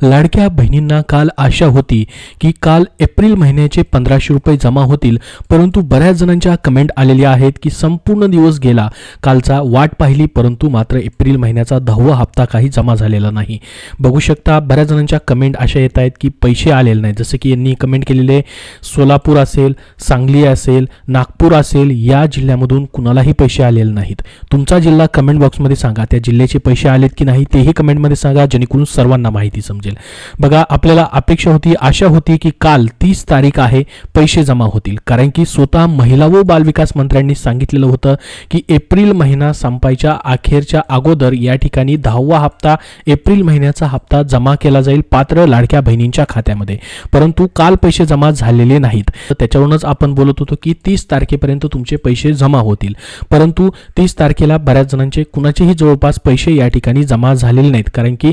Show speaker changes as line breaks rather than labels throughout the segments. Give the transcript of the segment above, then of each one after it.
लाडक्या बहिणींना काल आशा होती की काल एप्रिल महिन्याचे 1500 रुपये जमा होतील, परंतु बऱ्याच जणांच्या कमेंट आलेल्या आहेत की संपूर्ण दिवस गेला, कालचा वाट पाहिली, परंतु मात्र एप्रिल महिन्याचा 10वा हप्ता काही जमा झालेला नाही। बघू शकता बऱ्याच जणांच्या कमेंट अशा येत आहेत की पैसे आलेले नाही, जसे की यांनी कमेंट केलेले सोलापूर असेल, सांगली असेल, नागपूर असेल, या जिल्ह्यामधून कुणालाही पैसे आलेले नाहीत। तुमचा जिल्हा कमेंट बॉक्समध्ये सांगा, त्या जिल्ह्याचे पैसे आलेत की नाही तेही कमेंटमध्ये सांगा, जेणेकरून सर्वांना माहिती समजेल। बघा आपल्याला अपेक्षा होती, आशा होती की काल 30 तारीख आहे, पैसे जमा होतील, कारण की स्वतः महिला व बालविकास मंत्र्यांनी सांगितलेलं होतं की एप्रिल महिना संपायच्या अखेरच्या अगोदर या ठिकाणी 10वा हप्ता एप्रिल महिन्याचा हप्ता जमा केला जाईल पात्र लाडक्या बहिणींच्या खात्यामध्ये, परंतु काल पैसे जमा झालेले नाहीत। त्याच्यावरूनच आपण बोलत होतो की 30 तारखेपर्यंत तुमचे पैसे जमा होतील, परंतु 30 तारखेला बऱ्याच जणांचे कुणाचेही जवळपास पैसे या ठिकाणी जमा झालेले नाहीत, कारण की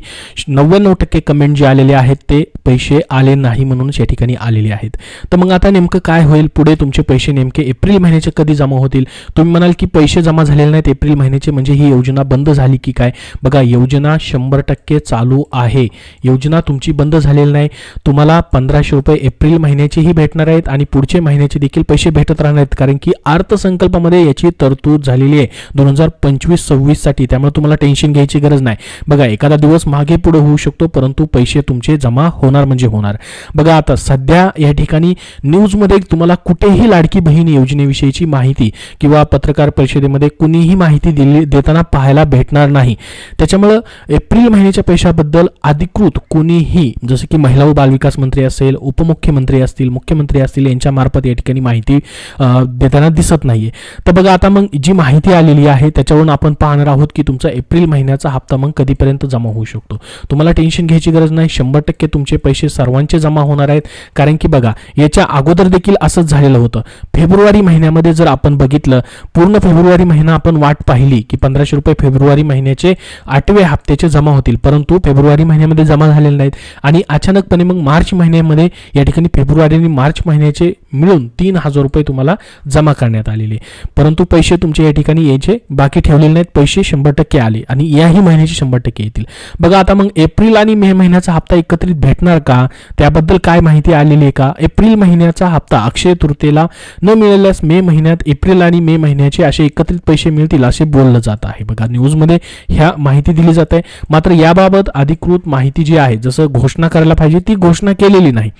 99% कमेंट जे आलेले आहेत ते पैसे आले नाही म्हणूनच या ठिकाणी आलेले आहेत। तर मग आता नेमकं काय होईल पुढे, तुमचे पैसे नेमके एप्रिल महिन्याचे कधी जमा होतील? तुम्ही म्हणाल की पैसे जमा झालेले नाहीत एप्रिल महिन्याचे, म्हणजे ही योजना बंद झाली की काय? बघा योजना 100% चालू आहे, योजना तुमची बंद झालेली नाही। तुम्हाला 1500 रुपये एप्रिल महिन्याचेही भेटणार आहेत आणि पुढचे महिन्याचे देखील पैसे भेटत राहणार आहेत, कारण की अर्थसंकल्पामध्ये याची तरतूद झालेली आहे 2025-26 साठी, त्यामुळे तुम्हाला टेन्शन घ्यायची गरज नाही। बघा एखादा दिवस मागे पुढे होऊ शकतो, परंतु पैसे तुमचे जमा होणार म्हणजे होणार। बघा आता सध्या या ठिकाणी न्यूजमध्ये तुम्हाला कुठेही लाडकी बहीण योजनेविषयीची माहिती किंवा पत्रकार परिषदेमध्ये कुणीही माहिती देताना पाहायला भेटणार नाही। त्याच्यामुळे एप्रिल महिन्याच्या पैशाबद्दल अधिकृत कुणीही, जसे की महिला व बालविकास मंत्री असेल, उपमुख्यमंत्री असतील, मुख्यमंत्री असतील, यांच्या मार्फत या ठिकाणी माहिती देताना दिसत नाहीये। तर बघा आता मग जी माहिती आलेली आहे त्याच्यावरून आपण पाहणार आहोत की तुमचा एप्रिल महिन्याचा हप्ता मग कधीपर्यंत जमा होऊ शकतो। तुम्हाला टेन्शन घ्यायची गरज नाही, 100% तुमचे पैसे सर्वांचे जमा होणार आहेत, कारण की बघा याच्या अगोदर देखील असंच झालेलं होतं। फेब्रुवारी महिन्यामध्ये जर आपण बघितलं, पूर्ण फेब्रुवारी महिना आपण वाट पाहिली की 1500 रुपये फेब्रुवारी महिन्याचे 8व्या हप्त्याचे जमा होतील, परंतु फेब्रुवारी महिन्यामध्ये जमा झालेले नाहीत आणि अचानकपणे मग मार्च महिन्यामध्ये या ठिकाणी फेब्रुवारी आणि मार्च महिन्याचे मिळून 3000 रुपये तुम्हाला जमा करण्यात आलेले, परंतु पैसे तुमचे या ठिकाणी यायचे बाकी ठेवलेले नाहीत, पैसे 100% आले आणि याही महिन्याचे 100% येतील। बघा आता मग एप्रिल आणि मे महिन्याचा हप्ता एकत्रित भेटणार का, त्याबद्दल काय माहिती आलेली आहे का? एप्रिल महिन्याचा हप्ता अक्षय तृतीयेला न मिळाल्यास मे महिन्यात एप्रिल आणि मे महिन्याचे असे एकत्रित पैसे मिळतील असे बोललं जात आहे। बघा न्यूजमध्ये ह्या माहिती दिली जाते, मात्र याबाबत अधिकृत माहिती जी आहे, जसं घोषणा करायला पाहिजे ती घोषणा केलेली नाही,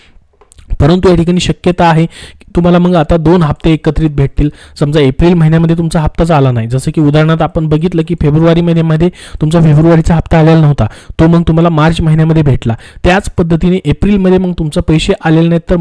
परंतु या ठिकाणी शक्यता आहे की तुम्हाला मग आता 2 हप्ते एकत्रित भेटतील। समजा एप्रिल महिन्यामध्ये तुमचा हप्ताच आला नाही, जसं की उदाहरणार्थ आपण बघितलं की फेब्रुवारी महिन्यामध्ये तुमचा फेब्रुवारीचा हप्ता आलेला नव्हता, तो मग तुम्हाला मार्च महिन्यामध्ये भेटला, त्याच पद्धतीने एप्रिलमध्ये मग तुमचे पैसे आलेले नाहीत तर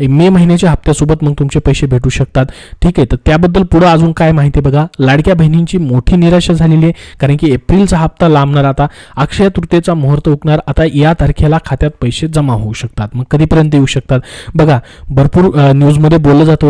मे महिन्याच्या हप्त्यासोबत मग तुमचे पैसे भेटू शकतात। ठीक आहे, तर त्याबद्दल पुढे अजून काय माहिती बघा, लाडक्या बहिणींची मोठी निराशा झालेली आहे, कारण की एप्रिलचा हप्ता लांबणार, आता अक्षय तृतीयेचा मुहूर्त उकणार, आता या तारखेला खात्यात पैसे जमा होऊ शकतात, मग कधीपर्यंत येऊ शकतात? बघा भरपूर न्यूजमध्ये बोललं जात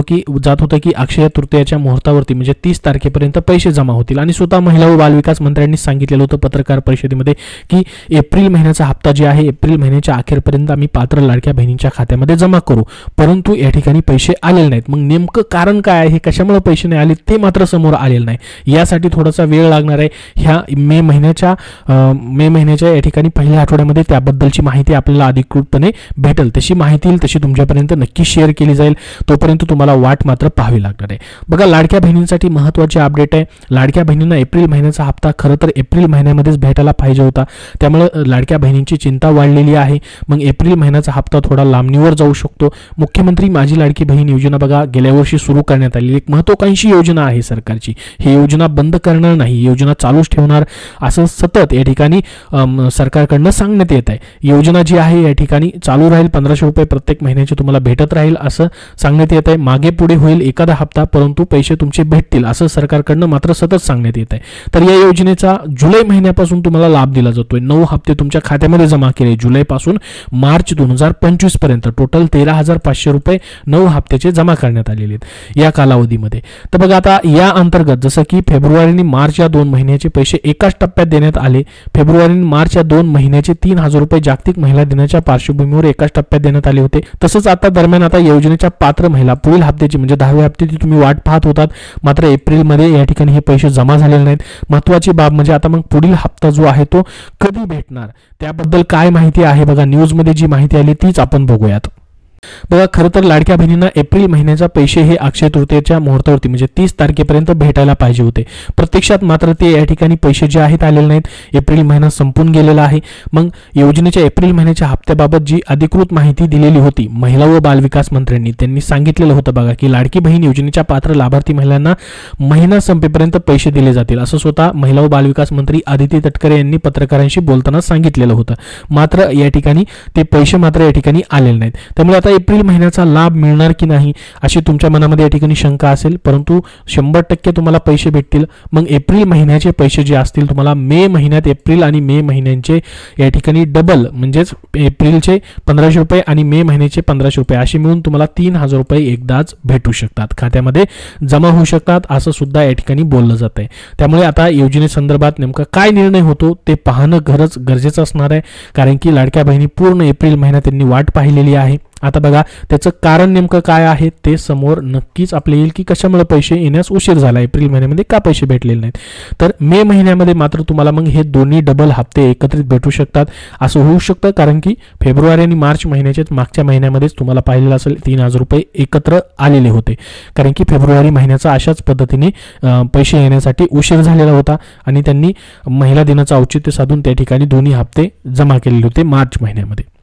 होतं की अक्षय तृतीयेच्या मुहूर्तावरती म्हणजे 30 तारखेपर्यंत पैसे जमा होतील आणि स्वतः महिला व बालविकास मंत्र्यांनी सांगितलेलं होतं पत्रकार परिषदेमध्ये की एप्रिल महिन्याचा हप्ता जे आहे एप्रिल महिन्याच्या अखेरपर्यंत आम्ही पात्र लाडक्या बहिणींच्या खात्यामध्ये जमा करू, परंतु या ठिकाणी पैसे आलेले नाहीत। मग नेमकं कारण काय आहे, कशामुळे पैसे नाही आले ते मात्र समोर आलेलं नाही, यासाठी थोडासा वेळ लागणार आहे। ह्या मे महिन्याच्या या ठिकाणी पहिल्या आठवड्यामध्ये त्याबद्दलची माहिती आपल्याला अधिकृतपणे भेटेल, तशी माहिती तशी तुमच्यापर्यंत नक्की शेअर केली जाईल, तोपर्यंत तुम्हाला वाट मात्र पाहावी लागणार आहे। बघा लाडक्या बहिणींसाठी महत्त्वाचे अपडेट आहे, लाडक्या बहिणींना एप्रिल महिन्याचा हप्ता खरं तर एप्रिल महिन्यामध्येच भेटायला पाहिजे होता, त्यामुळे लाडक्या बहिणींची चिंता वाढलेली आहे। मग एप्रिल महिन्याचा हप्ता थोडा लांबणीवर जाऊ शकतो। मुख्यमंत्री माझी लाडकी बहीण योजना बघा गेल्या वर्षी सुरू करण्यात आलेली एक महत्त्वाकांक्षी योजना आहे सरकारची, ही योजना बंद करणार नाही, योजना चालूच ठेवणार असं सतत या ठिकाणी सरकारकडून सांगण्यात येत आहे। योजना जी आहे या ठिकाणी चालू राहील, 1500 रुपये प्रत्येक महिन्याचे तुम्हाला भेटत राहील असं सांगण्यात येत आहे। मागे पुढे होईल एखादा हप्ता, परंतु पैसे तुमचे भेटतील असं सरकारकडनं मात्र सतत सांगण्यात येत आहे। तर या योजनेचा जुलै महिन्यापासून तुम्हाला लाभ दिला जातोय, 9 हप्ते तुमच्या खात्यामध्ये जमा केले, जुलैपासून मार्च 2025 पर्यंत टोटल 13,500 रुपये 9 हप्त्याचे जमा करण्यात आलेले आहेत या कालावधीमध्ये। तर बघा आता या अंतर्गत जसं की फेब्रुवारी आणि मार्च या 2 महिन्याचे पैसे एकाच टप्प्यात देण्यात आले, फेब्रुवारी आणि मार्च या 2 महिन्याचे 3000 रुपये जागतिक महिला दिनाच्या पार्श्वभूमीवर एकाच टप्प्यात देण्यात आले होते। तसंच आता दरम्यान आता योजनेच्या पात्र महिला पुढील हप्त्याची म्हणजे 10व्या हप्त्याची तुम्ही वाट पाहत होतात, मात्र एप्रिलमध्ये या ठिकाणी हे पैसे जमा झालेले नाहीत. महत्त्वाची बाब म्हणजे आता मग पुढील हप्ता जो आहे तो कधी भेटणार त्याबद्दल काय माहिती आहे बघा, न्यूजमध्ये जी माहिती आली तीच आपण बघूयात. बघा, खरं तर लाडक्या बहिणींना एप्रिल महिन्याचा पैसे हे अक्षय तृतीयेच्या मुहूर्तावरती म्हणजे 30 तारखेपर्यंत भेटायला पाहिजे होते. प्रत्यक्षात मात्र ते या ठिकाणी पैसे जे आहेत आलेले नाहीत. एप्रिल महिना संपून गेलेला आहे. मग योजनेच्या एप्रिल महिन्याच्या हप्त्याबाबत जी अधिकृत माहिती दिलेली होती महिला व बालविकास मंत्र्यांनी, त्यांनी सांगितलेलं होतं बघा की लाडकी बहीण योजनेच्या पात्र लाभार्थी महिलांना महिना संपेपर्यंत पैसे दिले जातील, असं स्वतः महिला व बालविकास मंत्री आदिती तटकरे यांनी पत्रकारांशी बोलताना सांगितलेलं होतं. मात्र या ठिकाणी ते पैसे मात्र या ठिकाणी आलेले नाहीत. त्यामुळे आता एप्रिल महिन्याचा लाभ मिळणार की नाही अशी तुमच्या मनामध्ये या ठिकाणी शंका असेल, परंतु 100% तुम्हाला पैसे भेटतील. मग एप्रिल महिन्याचे पैसे जे असतील तुम्हाला मे महिन्यात एप्रिल आणि मे महिन्यांचे या ठिकाणी डबल म्हणजेच एप्रिलचे 1500 रुपये आणि मे महिन्याचे 1500 रुपये असे मिळून तुम्हाला 3000 रुपये एकदाच भेटू शकतात, खात्यामध्ये जमा होऊ शकतात, असं सुद्धा या ठिकाणी बोललं जात आहे. त्यामुळे आता योजनेसंदर्भात नेमका काय निर्णय होतो ते पाहणं गरजेचं असणार आहे, कारण की लाडक्या बहिणी पूर्ण एप्रिल महिन्यात त्यांनी वाट पाहिलेली आहे. आता बघा त्याचं कारण नेमकं काय आहे ते समोर नक्कीच आपले येईल की कशामुळे पैसे येण्यास उशीर झाला, एप्रिल महिन्यामध्ये का पैसे भेटलेले नाहीत. तर मे महिन्यामध्ये मात्र तुम्हाला मग हे दोन्ही डबल हप्ते एकत्रित भेटू शकतात, असं होऊ शकतं, कारण की फेब्रुवारी आणि मार्च महिन्याच्याच मागच्या महिन्यामध्येच तुम्हाला पाहिलेलं असेल 3000 रुपये एकत्र आलेले होते, कारण की फेब्रुवारी महिन्याचा अशाच पद्धतीने पैसे येण्यासाठी उशीर झालेला होता आणि त्यांनी महिला दिनाचं औचित्य साधून त्या ठिकाणी दोन्ही हप्ते जमा केलेले होते मार्च महिन्यामध्ये.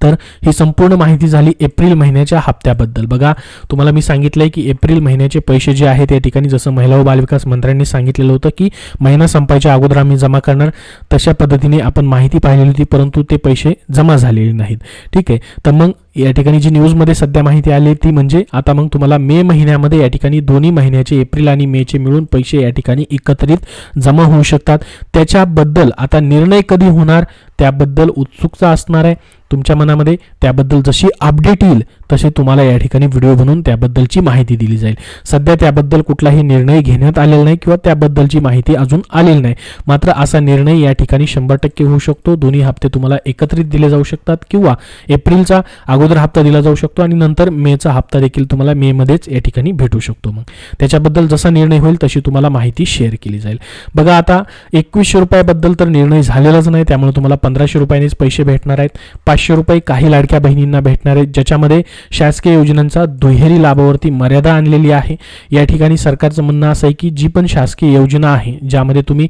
तर ही संपूर्ण माहिती झाली एप्रिल महिन्याच्या हप्त्याबद्दल. बघा, तुम्हाला मी सांगितलंय की एप्रिल महिन्याचे पैसे जे आहेत या ठिकाणी जसं महिला व बालविकास मंत्र्यांनी सांगितलेलं होतं की महिना संपायच्या अगोदर आम्ही जमा करणार, तशा पद्धतीने आपण माहिती पाहिलेली होती, परंतु ते पैसे जमा झालेले नाहीत. ठीक आहे, तर मग या ठिकाणी जी न्यूजमध्ये सध्या माहिती आली ती म्हणजे आता मग तुम्हाला मे महिन्यामध्ये या ठिकाणी दोन्ही महिन्याचे एप्रिल आणि मेचे मिळून पैसे या ठिकाणी एकत्रित जमा होऊ शकतात. त्याच्याबद्दल आता निर्णय कधी होणार त्याबद्दल उत्सुकता असणार आहे तुमच्या मनामध्ये. त्याबद्दल जशी अपडेट येईल तसे तुम्हाला या ठिकाणी व्हिडिओ बनवून त्याबद्दलची माहिती दिली जाईल. सध्या त्याबद्दल कुठलाही निर्णय घेण्यात आलेला नाही किंवा त्याबद्दलची माहिती अजून आलेली नाही. मात्र असा निर्णय या ठिकाणी 100% होऊ शकतो. दोन्ही हप्ते तुम्हाला एकत्रित दिले जाऊ शकतात किंवा एप्रिलचा अगोदर हप्ता दिला जाऊ शकतो आणि नंतर मेचा हप्ता देखील तुम्हाला मे मध्येच या ठिकाणी भेटू शकतो. मग त्याच्याबद्दल जसा निर्णय होईल तशी तुम्हाला माहिती शेअर केली जाईल. बघा, आता 2100 रुपयाबद्दल तर निर्णय झालेलाच नाही, त्यामुळे तुम्हाला 1500 रुपयांनीच पैसे भेटणार आहेत. 500 रुपये काही लाडक्या बहिणींना भेटणार आहेत, ज्याच्यामध्ये शासकीय योजनांचा दुहेरी लाभावरती मर्यादा आणलेली आहे. या ठिकाणी सरकारचं म्हणणं असं आहे की जी पण शासकीय योजना आहे ज्यामध्ये तुम्ही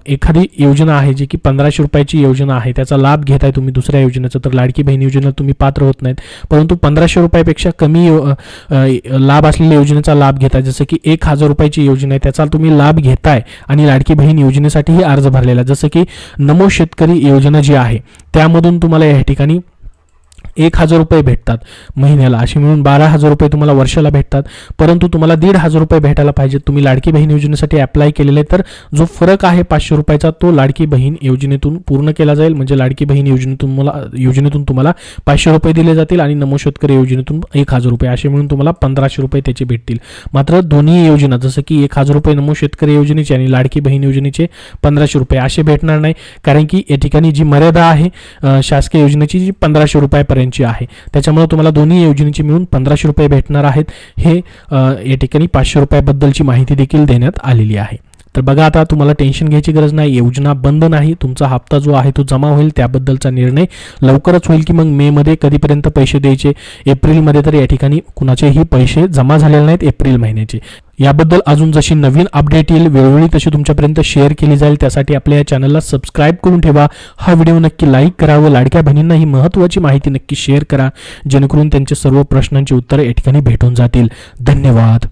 एखादी योजना आहे जी की 1500 रुपयाची योजना आहे त्याचा लाभ घेताय तुम्ही दुसऱ्या योजनेचा, तर लाडकी बहीण योजनेला तुम्ही पात्र होत नाहीत, परंतु 1500 रुपयापेक्षा कमी लाभ असलेल्या योजनेचा लाभ घेताय, जसं की 1000 रुपयाची योजना आहे त्याचा तुम्ही लाभ घेताय आणि लाडकी बहीण योजनेसाठीही अर्ज भरलेला, जसं की नमो शेतकरी योजना जी आहे त्यामधून तुम्हाला या ठिकाणी 1000 रुपये भेटतात महिन्याला, अशी मिळून 12000 रुपये तुम्हाला वर्षाला भेटतात. परंतु तुम्हाला 1500 रुपये भेटायला पाहिजेत. तुम्ही लाडकी बहीण योजनेसाठी अप्लाय केलेले, तर जो फरक आहे 500 रुपयाचा तो लाडकी बहीण योजनेतून पूर्ण केला जाईल. म्हणजे लाडकी बहीण योजनेतून तुम्हाला 500 रुपये दिले जातील आणि नमो शेतकरी योजनेतून 1000 रुपये असे मिळून तुम्हाला 1500 रुपये त्याचे भेटतील. मात्र दोन्ही योजना जसं की 1000 रुपये नमो शेतकरी योजनेचे आणि लाडकी बहीण योजनेचे 1500 रुपये असे भेटणार नाही, कारण की या ठिकाणी जी मर्यादा आहे शासकीय योजनेची जी 1500 रुपयापर्यंत आहे, त्याच्यामुळे तुम्हाला दोन्ही योजनेची मिळून 1500 रुपये भेटणार आहेत. हे या ठिकाणी 500 रुपयाबद्दलची माहिती देखील देण्यात आलेली आहे. तर बघा, आता तुम्हाला टेन्शन घ्यायची गरज नाही, योजना बंद नाही, तुमचा हप्ता जो आहे तो जमा होईल. त्याबद्दलचा निर्णय लवकरच होईल की मग मे मध्ये कधीपर्यंत पैसे द्यायचे. एप्रिलमध्ये तर या ठिकाणी कुणाचेही पैसे जमा झालेले नाहीत एप्रिल महिन्याचे. याबद्दल अजून जशी नवीन अपडेट येईल वेळोवेळी तशी तुमच्यापर्यंत शेअर केली जाईल. त्यासाठी आपल्या या चॅनलला सबस्क्राईब करून ठेवा. हा व्हिडिओ नक्की लाईक करा व लाडक्या बहिणींना ही महत्त्वाची माहिती नक्की शेअर करा, जेणेकरून त्यांचे सर्व प्रश्नांची उत्तरे या ठिकाणी भेटून जातील. धन्यवाद.